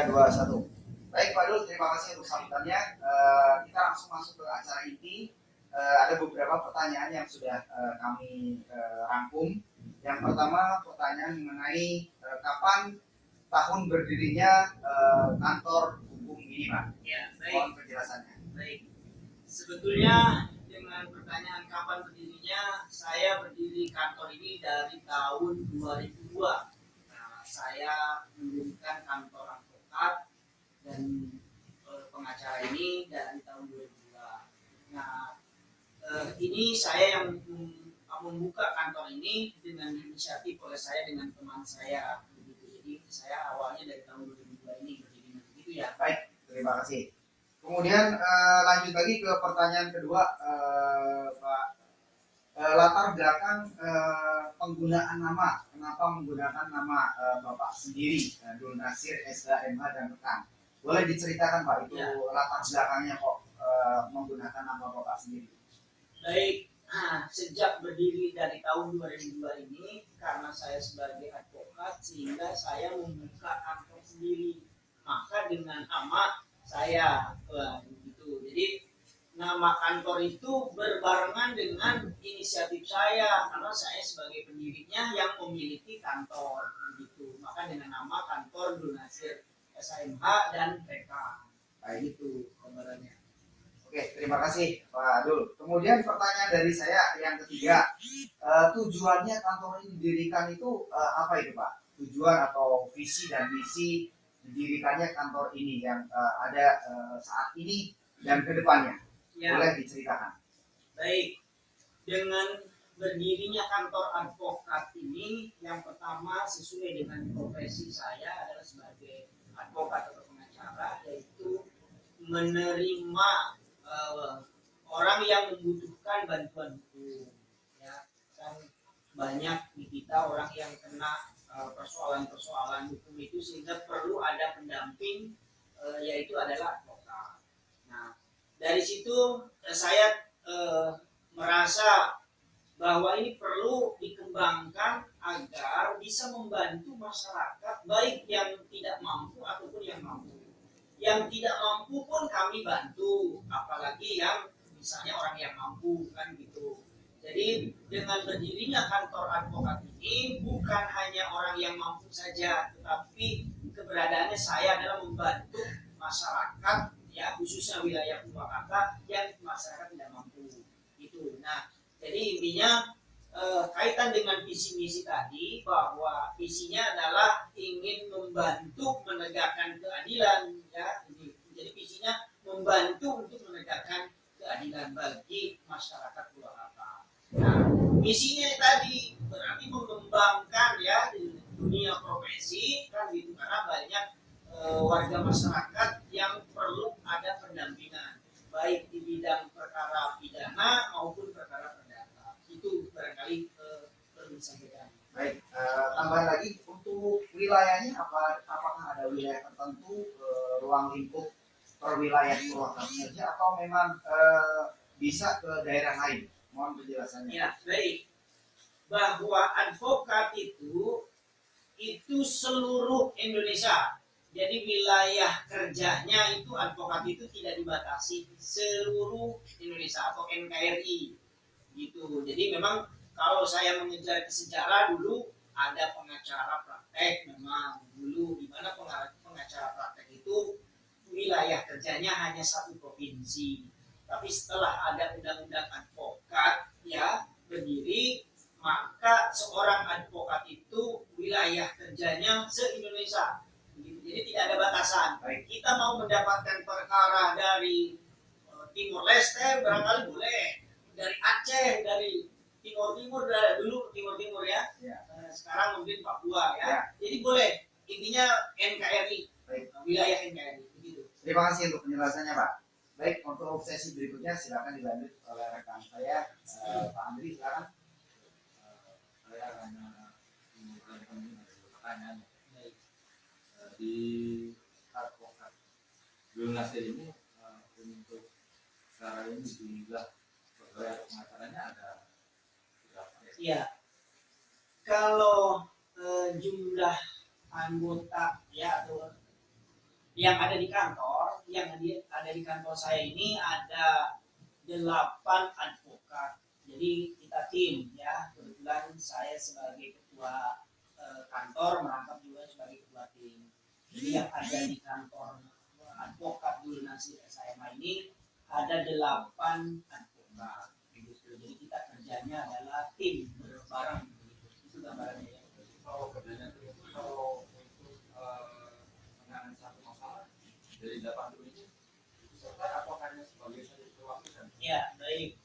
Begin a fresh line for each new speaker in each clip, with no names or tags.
3, 2, 1. Baik Pak Dul, terima kasih untuk sambutannya. Kita langsung masuk ke acara inti. Ada beberapa pertanyaan yang sudah kami rangkum. Yang pertama pertanyaan mengenai kapan tahun berdirinya kantor hukum ini, Pak.
Ya, baik.
Mohon penjelasannya.
Baik. Sebetulnya dengan pertanyaan kapan berdirinya, saya berdiri kantor ini dari tahun 2002. Nah, saya mendirikan kantor advokat dan pengacara ini dari tahun 2002. Nah, ini saya yang membuka kantor ini dengan inisiatif oleh saya dengan teman saya. Jadi saya awalnya dari tahun 2002 ini berdiri begitu ya.
Baik, terima kasih. Kemudian lanjut lagi ke pertanyaan kedua, Pak. Latar belakang penggunaan nama, kenapa menggunakan nama Bapak sendiri, Dul Nasir, SHMH dan rekan. Boleh diceritakan Pak, itu ya, latar belakangnya kok menggunakan nama Bapak sendiri?
Baik, sejak berdiri dari tahun 2002 ini, karena saya sebagai advokat sehingga saya membuka kantor sendiri. Maka dengan nama saya begitu. Jadi nama kantor itu berbarengan dengan inisiatif saya karena saya sebagai pendirinya yang memiliki kantor begitu. Maka dengan nama kantor Dul Nasir SHMH dan PK. Kayak gitu gambarannya.
Oke, terima kasih Pak Dul. Kemudian pertanyaan dari saya yang ketiga, tujuannya kantor ini didirikan itu apa itu Pak? Tujuan atau visi dan misi didirikannya kantor ini yang ada saat ini dan kedepannya, ya, boleh diceritakan?
Baik, dengan berdirinya kantor advokat ini, yang pertama sesuai dengan profesi saya adalah sebagai advokat atau pengacara, yaitu menerima orang yang membutuhkan bantuan hukum. Ya, kan banyak di kita orang yang kena persoalan-persoalan hukum itu sehingga perlu ada pendamping, yaitu adalah advokat. Nah, dari situ saya merasa bahwa ini perlu dikembangkan agar bisa membantu masyarakat baik yang tidak mampu ataupun yang mampu. Yang tidak mampu pun kami bantu, apalagi yang misalnya orang yang mampu kan gitu. Jadi dengan berdirinya kantor advokat ini bukan hanya orang yang mampu saja, tetapi keberadaannya saya adalah membantu masyarakat, ya khususnya wilayah Purwakarta yang masyarakat tidak mampu. Gitu. Nah, jadi intinya kaitan dengan visi misi tadi bahwa visinya adalah ingin membantu menegakkan keadilan, ya. Jadi visinya membantu untuk menegakkan keadilan bagi masyarakat Purwakarta. Nah, misinya tadi berarti mengembangkan ya di dunia profesi kan gitu karena banyak warga masyarakat yang perlu ada pendampingan baik di bidang perkara pidana maupun perkara perdata. Itu barangkali perlu disampaikan.
Baik, tambahan lagi untuk wilayahnya apakah ada wilayah tertentu ruang lingkup per wilayah Purwakarta saja atau memang bisa ke daerah lain? Mohon penjelasannya.
Ya, baik. Bahwa advokat itu seluruh Indonesia. Jadi wilayah kerjanya itu advokat itu tidak dibatasi seluruh Indonesia atau NKRI gitu. Jadi memang kalau saya mengejar ke sejarah dulu ada pengacara praktek memang dulu di mana pengacara praktek itu wilayah kerjanya hanya satu provinsi. Tapi setelah ada undang-undang advokat ya berdiri, maka seorang advokat itu wilayah kerjanya se-Indonesia. Jadi tidak ada batasan. Kita mau mendapatkan perkara dari Timor Leste barangkali boleh, dari Aceh, dari Timur dulu Timur ya. Sekarang mungkin Papua ya. Jadi boleh. Intinya NKRI, wilayah NKRI begitu.
Terima kasih untuk penjelasannya Pak. Baik, untuk sesi berikutnya silakan dilanjut oleh rekan saya, Pak Andri, silakan.
Saya hanya mengulangi pertanyaan di advokat Dul Nasir ini untuk sekarang ini jumlah pegawai pengacaranya ada berapa?
Iya, kalau jumlah anggota ya atau yang ada di kantor, ada di kantor saya ini ada 8 advokat. Jadi kita tim ya. Kebetulan saya sebagai ketua kantor merangkap juga sebagai ketua tim. Jadi yang ada di kantor advokat Dul Nasir SHMA ini ada 8 advokat. Gitu. Jadi kita kerjanya adalah tim bareng. Itu gambarannya ya.
Kalau kerjanya itu kalau untuk menangani satu masalah dari 8 ini itu serta atau hanya sebagai satu perwakilan?
Ya baik.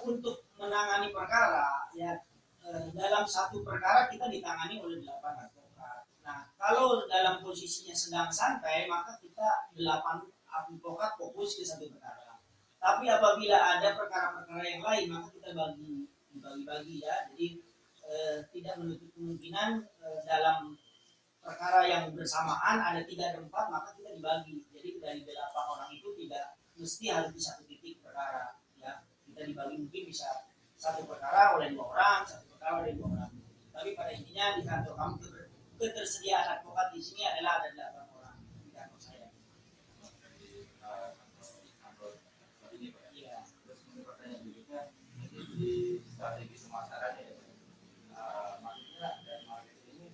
Untuk menangani perkara ya dalam satu perkara kita ditangani oleh 8 advokat. Nah kalau dalam posisinya sedang santai maka kita 8 advokat fokus ke satu perkara. Tapi apabila ada perkara-perkara yang lain maka kita dibagi-bagi ya. Jadi tidak menutup kemungkinan dalam perkara yang bersamaan ada 3 dan 4 maka kita dibagi. Jadi dari 8 orang itu tidak mesti harus di satu titik perkara ya. Kita dibagi mungkin bisa satu perkara oleh 2 orang, satu perkara oleh 2 orang. Tapi pada intinya di kantor kami ketersediaan advokat di sini adalah ada 8 orang di kantor saya.
Dari kantor ini Pak.
Iya.
Terus pertanyaan berikutnya di strategi pemasarannya ya. Maksudnya dari market ini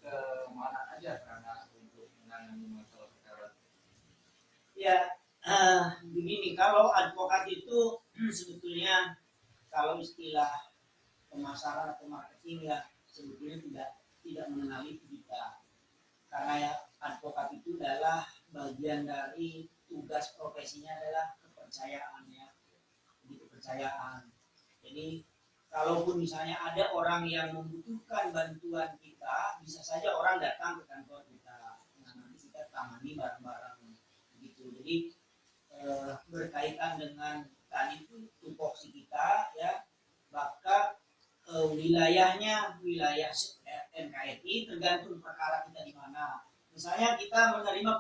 ke mana aja karena untuk menangani masalah perkara?
Ya, begini, kalau advokat itu sebetulnya kalau istilah pemasaran atau marketing ya sebetulnya tidak mengenali kita. Karena ya advokat itu adalah bagian dari tugas profesinya adalah kepercayaan ya. Jadi kepercayaan. Jadi kalaupun misalnya ada orang yang membutuhkan bantuan kita, bisa saja orang datang ke kantor kita. Nah, nanti kita tangani bareng-bareng gitu. Jadi berkaitan dengan tadi itu tupoksi kita ya, maka wilayahnya wilayah NKRI tergantung perkara kita di mana. Misalnya kita menerima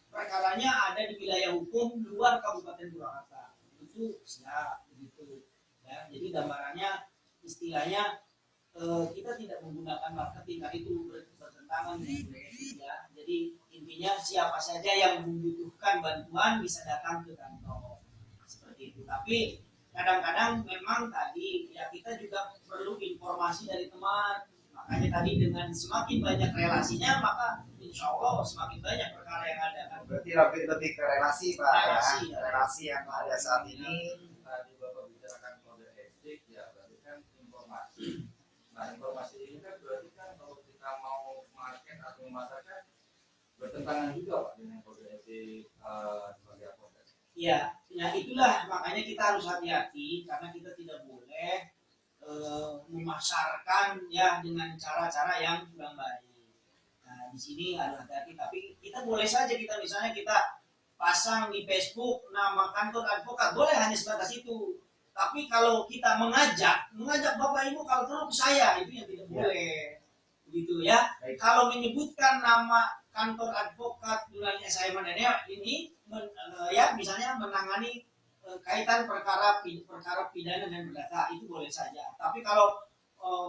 perkaranya ada di wilayah hukum luar Kabupaten Purwakarta, itu siap begitu. Ya, jadi gambarannya istilahnya kita tidak menggunakan marketing karena itu bertentangan dengan budaya ya. Jadi intinya siapa saja yang membutuhkan bantuan bisa datang ke kantor seperti itu. Tapi kadang-kadang memang tadi ya kita juga perlu informasi dari teman. Makanya tadi dengan semakin banyak relasinya maka insya Allah semakin banyak perkara yang ada kan.
Berarti lebih ke relasi Pak. Relasi yang ada saat ini.
Tadi Bapak bicarakan kode etik ya, berarti kan informasi. Nah informasi ini kan berarti kan kalau kita mau market atau memasarkan bertentangan juga Pak dengan kode etik sebagai advokat.
Iya, ya itulah makanya kita harus hati-hati karena kita tidak boleh memasarkan ya dengan cara-cara yang kurang baik. Nah di sini harus hati-hati. Tapi kita boleh saja misalnya kita pasang di Facebook nama kantor advokat boleh hanya sebatas itu. Tapi kalau kita mengajak Bapak Ibu kalau perlu ke saya itu yang tidak boleh. Begitu ya.
Baik.
Kalau menyebutkan nama kantor advokat wilayah saya Mandania ini ya misalnya menangani kaitan perkara pidana dan perdata itu boleh saja. Tapi kalau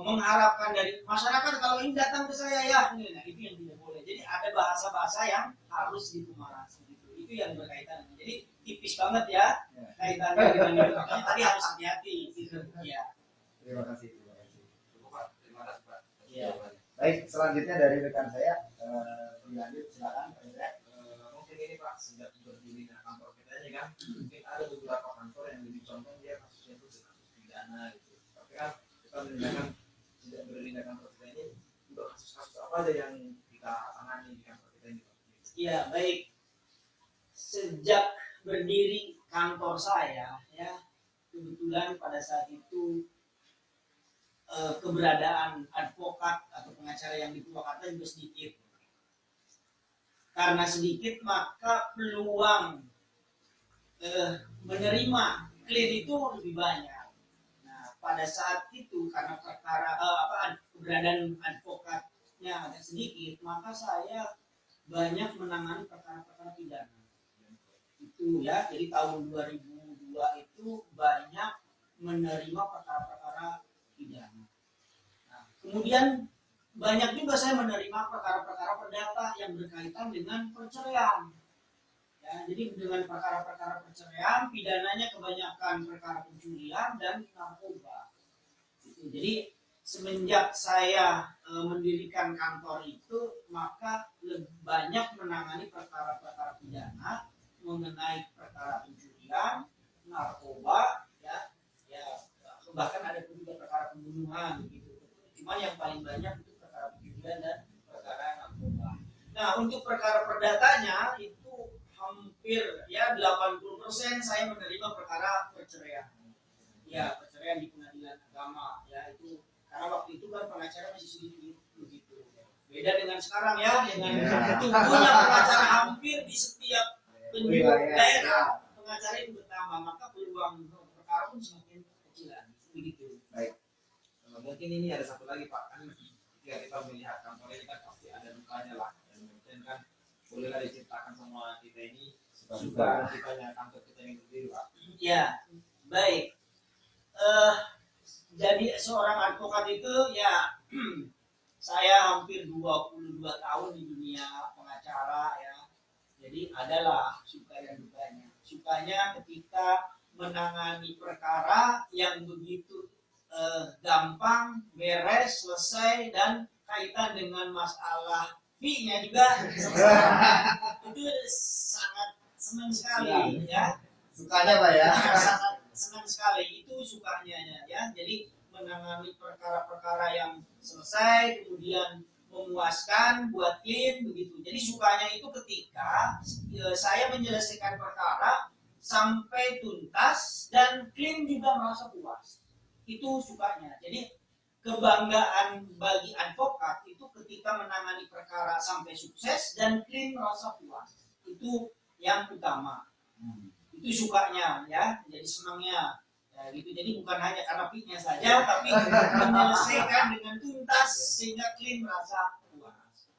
mengharapkan dari masyarakat kalau ini datang ke saya ya, nah itu yang tidak boleh. Jadi ada bahasa-bahasa yang harus ditumaras gitu. Itu yang berkaitan. Jadi tipis banget ya kaitannya dengan itu. Makanya tadi harus hati-hati gitu. Ya.
Terima kasih.
Cukup Pak, terima kasih Pak.
Iya.
Baik, selanjutnya dari rekan saya lanjut silakan Pak Indra.
Mungkin ini Pak sejak berdirinya kantor kita ini kan mungkin ada beberapa kantor yang lebih contoh dia kasusnya itu kasus pidana gitu. Tapi kan kita menanyakan sejak berdirinya kantor kita ini untuk kasus-kasus apa aja yang kita tangani di kantor kita ini Pak?
Iya, baik. Sejak berdiri kantor saya ya kebetulan pada saat itu keberadaan advokat atau pengacara yang di Purwakarta juga sedikit. Karena sedikit maka peluang menerima klaim itu lebih banyak. Nah, pada saat itu karena perkara keberadaan advokatnya agak sedikit, maka saya banyak menangani perkara-perkara pidana. Itu ya, jadi tahun 2002 itu banyak menerima perkara-perkara pidana. Nah, kemudian banyak juga saya menerima perkara-perkara perdata yang berkaitan dengan perceraian. Ya, jadi dengan perkara-perkara perceraian, pidananya kebanyakan perkara pencurian dan narkoba. Gitu. Jadi semenjak saya mendirikan kantor itu, maka lebih banyak menangani perkara-perkara pidana mengenai perkara pencurian, narkoba, ya, ya bahkan ada juga perkara pembunuhan gitu. Cuma yang paling banyak itu perkara pencurian dan perkara narkoba. Nah, untuk perkara perdatanya itu hampir ya 80% saya menerima perkara perceraian. Ya, perceraian di pengadilan agama ya itu karena waktu itu kan pengacara masih sedikit begitu. Beda dengan sekarang ya, dengan tumbuhnya pengacara hampir di setiap penjuru daerah pengacara itu bertambah, maka peluang perkara pun semakin kecilan begitu.
Baik. Mungkin ini ada satu lagi Pak, kan ketika kita melihat kantor ini kan pasti ada dukanya lah, dan mungkin kan bolehlah diceritakan sama kita ini suka dukanya kantor kita yang berdiri Pak.
Ya, baik. Jadi seorang advokat itu ya saya hampir 22 tahun di dunia pengacara ya. Jadi adalah suka dan dukanya. Sukanya ketika menangani perkara yang begitu gampang, beres, selesai dan kaitan dengan masalah fee-nya juga selesai. Itu sangat senang sekali ya.
Sukanya Pak ya.
Sangat senang sekali itu sukanya ya. Jadi menangani perkara-perkara yang selesai kemudian memuaskan buat clean begitu. Jadi sukanya itu ketika saya menyelesaikan perkara sampai tuntas dan clean juga merasa puas. Itu sukanya. Jadi kebanggaan bagi advokat itu ketika menangani perkara sampai sukses dan clean merasa puas. Itu yang utama. Itu sukanya ya, jadi senangnya ya, gitu. Jadi bukan hanya karena fee-nya saja, tapi menyelesaikan dengan tuntas sehingga clean merasa puas.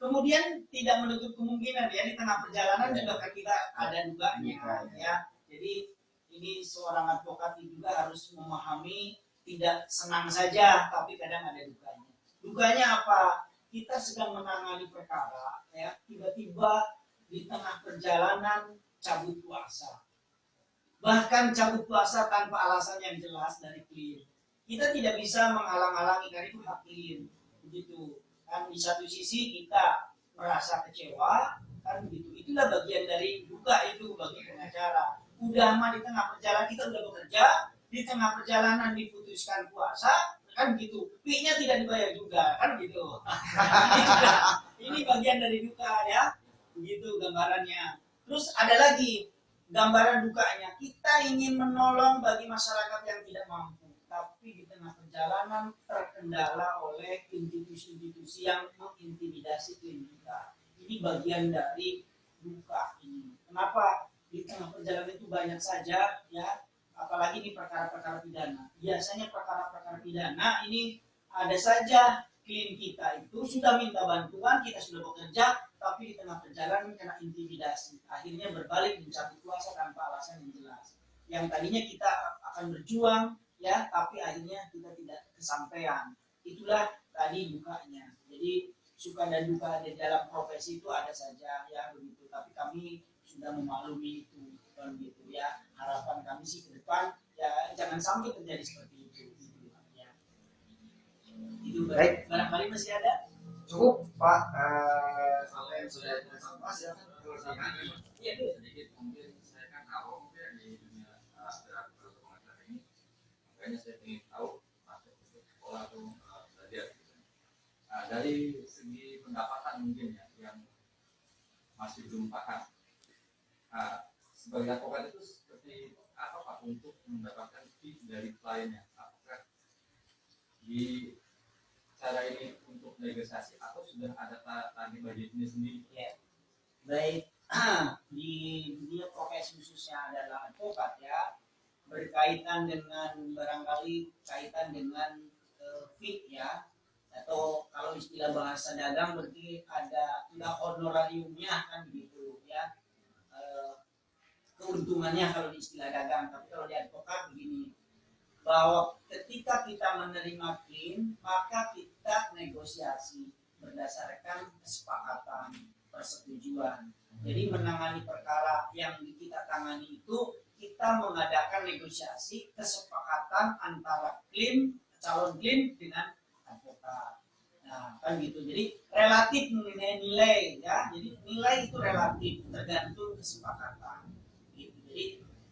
Kemudian tidak menutup kemungkinan ya di tengah perjalanan juga kita ada dukanya ya. Jadi ini seorang advokat juga harus memahami tidak senang saja, tapi kadang ada dukanya. Dukanya apa? Kita sedang menangani perkara ya, tiba-tiba di tengah perjalanan cabut puasa. Bahkan cabut puasa tanpa alasan yang jelas dari klien. Kita tidak bisa menghalang-halangi karena itu hak klien. Begitu. Kan di satu sisi kita merasa kecewa, kan begitu. Itulah bagian dari duka itu bagi pengacara. Udah mah di tengah perjalanan kita udah bekerja, di tengah perjalanan diputuskan puasa, kan begitu. Fee-nya tidak dibayar juga, kan begitu. Ini bagian dari duka ya. Begitu gambarannya. Terus ada lagi gambaran dukanya, kita ingin menolong bagi masyarakat yang tidak mampu, tapi di tengah perjalanan terkendala oleh institusi-institusi yang mengintimidasi kita. Ini bagian dari duka ini. Kenapa di tengah perjalanan itu banyak saja ya, apalagi di perkara-perkara pidana. Biasanya perkara-perkara pidana ini ada saja klien kita itu sudah minta bantuan, kita sudah bekerja, tapi di tengah perjalanan kena intimidasi. Akhirnya berbalik mencabut kuasa tanpa alasan yang jelas. Yang tadinya kita akan berjuang, ya, tapi akhirnya kita tidak kesampaian. Itulah tadi dukanya. Jadi suka dan duka di dalam profesi itu ada saja, ya begitu. Tapi kami sudah memaklumi itu, begitu ya. Harapan kami sih ke depan, ya jangan sampai terjadi seperti itu. Ya. Itu
Baik.
barangkali masih ada.
Cukup Pak, sampai sudah sama ya kan.
Iya tuh.
Sedikit mungkin saya kan awam ya di dunia pengacara ini, makanya saya ingin tahu masuk ke sekolah atau belajar gitu. Dari segi pendapatan mungkin ya yang masih belum paham, sebagai advokat itu seperti apa Pak untuk mendapatkan fee dari kliennya? Apakah di cara ini untuk negosiasi atau sudah ada target budgetnya sendiri?
Ya. Baik, di dunia profesi khususnya adalah advokat ya, berkaitan dengan barangkali kaitan dengan fee ya, atau kalau istilah bahasa dagang berarti ada honorariumnya kan begitu ya, keuntungannya kalau di istilah dagang. Tapi kalau di advokat begini, bahwa ketika kita menerima klien maka kita kita negosiasi berdasarkan kesepakatan persetujuan. Jadi menangani perkara yang kita tangani itu kita mengadakan negosiasi kesepakatan antara calon klaim dengan advokat. Nah, kan gitu. Jadi relatif nilai ya. Jadi nilai itu relatif tergantung kesepakatan. Gitu. Jadi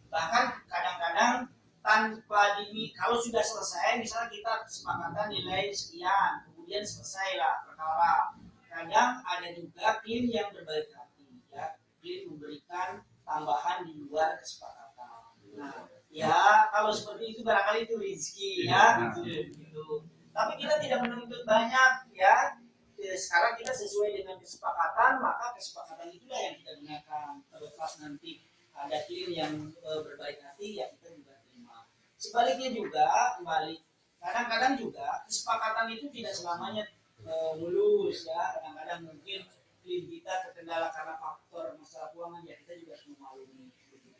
bahkan kadang-kadang tanpa kalau sudah selesai, misalnya kita kesepakatan nilai sekian, kemudian selesailah perkara. Kadang ada juga klaim yang berbalik hati, ya, klaim memberikan tambahan di luar kesepakatan. Nah, ya kalau seperti itu barangkali itu rezeki, ya, gitu. Tapi kita tidak menuntut banyak, ya. Sekarang kita sesuai dengan kesepakatan, maka kesepakatan itulah yang kita gunakan. Terlepas nanti ada klaim yang berbaik hati, ya kita juga terima. Sebaliknya juga, kadang-kadang juga kesepakatan itu tidak selamanya mulus, ya. Kadang-kadang mungkin klaim kita terkendala karena faktor masalah keuangan, ya kita juga harus memaklumi.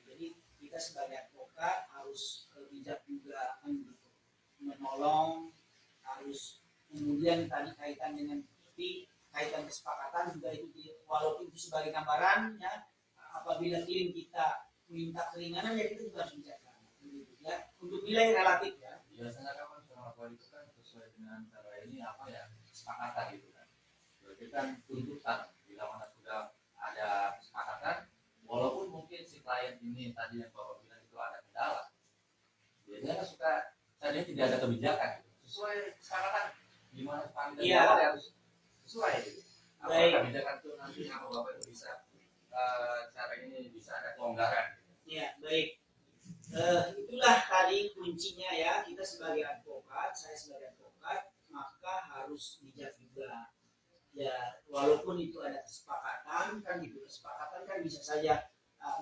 Jadi kita sebagai advokat harus bijak juga, kan, gitu, menolong, harus kemudian tadi kaitan dengan kaitan kesepakatan juga itu, walaupun itu sebagai gambaran, ya, apabila klaim kita minta keringanan, ya kita juga harus bijaksana, gitu, ya, untuk nilai relatif, ya.
Biasanya kan pengakuan itu kan sesuai dengan cara ini apa ya, kesepakatan gitu kan. Berarti kan tuntutan bila mana sudah ada kesepakatan, walaupun mungkin si klien ini tadi yang bapak bilang itu ada kendala, biasanya suka tadi tidak ada kebijakan gitu. Sesuai kesepakatan gimana sepandang harus sesuai gitu. Apa kebijakan itu nanti sama bapak itu bisa cara ini bisa ada kelonggaran.
Ya, baik. Itulah tadi kuncinya, ya. Kita sebagai advokat, saya sebagai advokat, maka harus bijak juga. Ya, walaupun itu ada kesepakatan, kan gitu. Kesepakatan kan bisa saja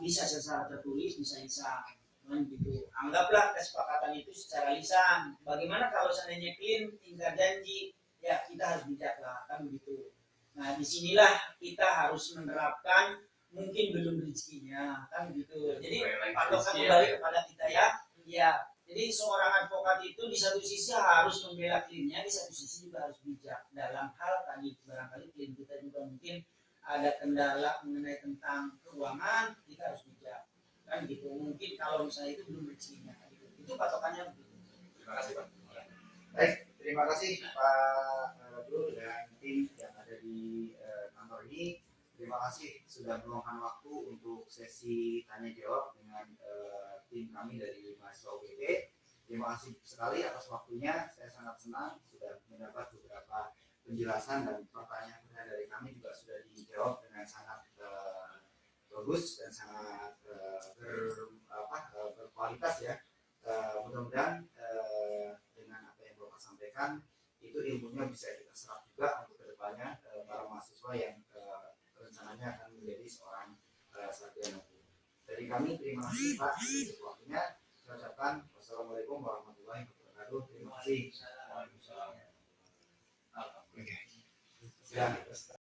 bisa secara tertulis, bisa lisan, kan gitu. Anggaplah kesepakatan itu secara lisan. Bagaimana kalau seandainya klaim ingkar janji? Ya, kita harus bijak lah, kan begitu. Nah, disinilah kita harus menerapkan mungkin belum rezekinya, kan gitu. Jadi patokan kembali kepada kita, ya. Ya, jadi seorang advokat itu di satu sisi harus membela klaimnya, di satu sisi juga harus bijak dalam hal tadi barangkali klaim kita juga mungkin ada kendala mengenai tentang keuangan, kita harus bijak, kan gitu. Mungkin kalau misalnya itu belum rezekinya, gitu. Itu patokannya begitu.
Terima kasih Pak.
Baik, terima kasih Pak Bro dan tim yang ada di kantor ini. Terima kasih sudah meluangkan waktu untuk sesi tanya jawab dengan tim kami dari mahasiswa UGT. Terima kasih sekali atas waktunya. Saya sangat senang sudah mendapat beberapa penjelasan dan pertanyaan dari kami juga sudah dijawab dengan sangat bagus dan sangat berkualitas, ya. Mudah-mudahan dengan apa yang Bapak sampaikan itu ilmunya bisa kita serap juga untuk kedepannya para mahasiswa yang rencananya akan menjadi seorang sarjana hukum. Dari kami terima kasih Pak untuk waktunya. Saya ucapkan wassalamualaikum warahmatullahi wabarakatuh. Terima kasih.
Waalaikumsalam.
Oke. Silakan.